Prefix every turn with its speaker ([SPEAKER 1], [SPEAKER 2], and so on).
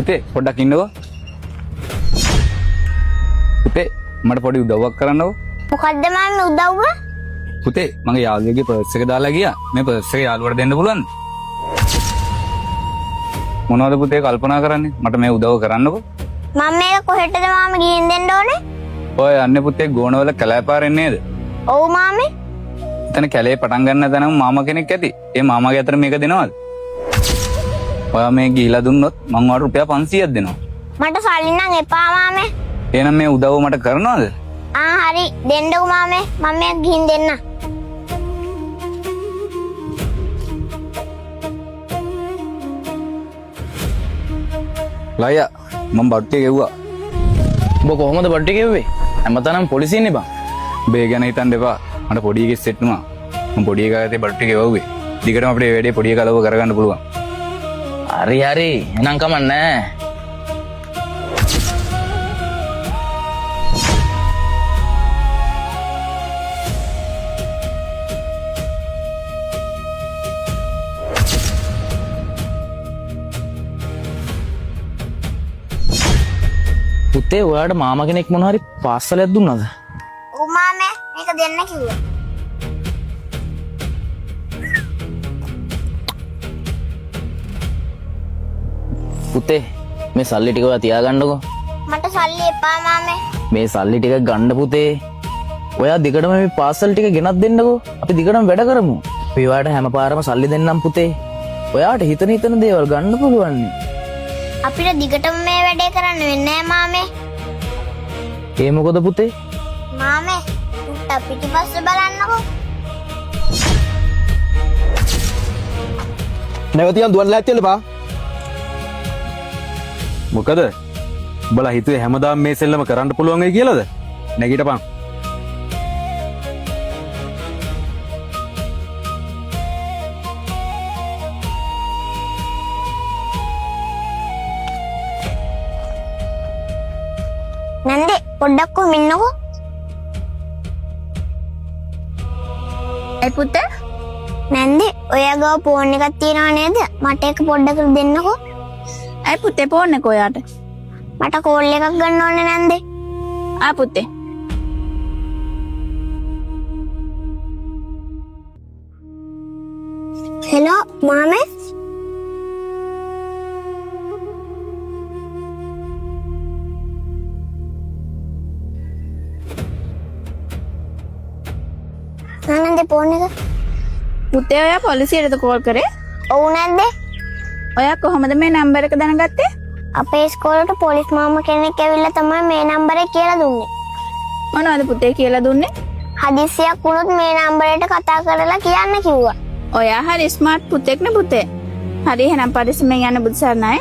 [SPEAKER 1] පුතේ පොඩ්ඩක් ඉන්නකෝ. පුතේ මට පොඩි උදව්වක් කරන්නකෝ.
[SPEAKER 2] මොකද්ද මාමේ උදව්ව?
[SPEAKER 1] පුතේ මගේ යාළුවගේ පර්ස් එක දාලා ගියා. මේ පර්ස් එක යාළුවට දෙන්න පුළුවන්ද? මොනවද පුතේ කල්පනා කරන්නේ? මට මේ උදව්ව කරන්නකෝ.
[SPEAKER 2] මම මේක කොහෙටද මාමේ ගිහින් දෙන්න ඕනේ?
[SPEAKER 1] ඔය යන්නේ පුතේ ගෝණවල කැලෑපාරෙන් නේද?
[SPEAKER 2] ඔව් මාමේ.
[SPEAKER 1] එතන කැලේ පටන් ගන්න තැනම මාමා කෙනෙක් ඇති. ඒ මාමාගේ අතට මේක දෙනවද? ඔයා මේ ගිහිලා දුන්නොත් මං ඔයාලට රුපියල් 500ක් දෙනවා.
[SPEAKER 2] මට සල්ලි නම් එපා මාමේ.
[SPEAKER 1] එහෙනම් මේ උදව්ව මට කරනවද?
[SPEAKER 2] හරි දෙන්නකෝ මාමේ. මම මේක ගිහින් දෙන්න.
[SPEAKER 1] ලයියා මම බට්ටිය ගෙව්වා.
[SPEAKER 3] ඔබ කොහොමද බට්ටි ගෙව්වේ? හැමතැනම පොලිසියනේ බං.
[SPEAKER 1] බේ ගැන හිතන්න එපා. මට පොඩි එකෙක් සෙට් වුණා. මම පොඩි එකා ගත්තේ බට්ටිය ගෙවුවේ. දිගටම අපිට මේ වැඩේ පොඩි එකා ලව කරගන්න පුළුවන්.
[SPEAKER 3] හරි එහෙනම් කමන්නේ. පුතේ ඔයාලට මාමා කෙනෙක් මොන හරි පාර්සලයක් දුන්නද?
[SPEAKER 2] ඔව් මාමේ මේක දෙන්න කිව්වා.
[SPEAKER 3] පුතේ මේ සල්ලි ටික ඔයා තියාගන්නකෝ.
[SPEAKER 2] මට සල්ලි එපා මාමේ.
[SPEAKER 3] මේ සල්ලි ටික ගන්න පුතේ. ඔයා දිගටම මේ පාර්සල් ටික ගෙනත් දෙන්නකෝ. අපි දිගටම වැඩ කරමු. අපි ඔයාලට හැම පාරම සල්ලි දෙන්නම් පුතේ. ඔයාට හිතන දේවල් ගන්න පුළුවන්.
[SPEAKER 2] අපිට දිගටම මේ වැඩේ කරන්න වෙන්නේ නැහැ මාමේ.
[SPEAKER 3] ඒ මොකද පුතේ?
[SPEAKER 2] මාමේ උට පිටිපස්ස බලන්නකෝ.
[SPEAKER 4] නැවතියන් දුවන්න ලෑස්තියලපා.
[SPEAKER 1] මොකද? උඹලා හිතුවේ හැමදාම මේ සෙල්ලම කරන්න පුළුවන් වෙයි කියලාද? නැගිටපන්.
[SPEAKER 2] නන්දේ පොඩ්ඩක් කොහොම ඉන්නකෝ. ඒ පුතේ නන්දේ ඔයා ගාව ෆෝන් එකක් තියනව නේද? මට එක පොඩ්ඩක් දෙන්නකෝ.
[SPEAKER 5] අය පුතේ ෆෝන් එක ඔයාට.
[SPEAKER 2] මට කෝල් එකක් ගන්න ඕනේ නන්දේ.
[SPEAKER 5] පුතේ.
[SPEAKER 2] හෙලෝ මාමේ. නන්දේ ෆෝන් එක.
[SPEAKER 5] පුතේ ඔයා පොලිසියට කෝල් කරේ?
[SPEAKER 2] ඔව් නන්දේ.
[SPEAKER 5] ඔයා කොහොමද මේ නම්බර එක දැනගත්තේ?
[SPEAKER 2] අපේ ඉස්කෝලේට පොලිස් මාමා කෙනෙක් ඇවිල්ලා තමයි මේ නම්බරේ කියලා දුන්නේ.
[SPEAKER 5] මොනවද පුතේ කියලා දුන්නේ?
[SPEAKER 2] හදිස්සියක් වුණොත් මේ නම්බරයට කතා කරලා කියන්න කිව්වා.
[SPEAKER 5] ඔයා හරි ස්මාර්ට් පුතෙක් නේ පුතේ. හරි එහෙනම් පරිස්සමෙන් යන්න බුදුසරණයි.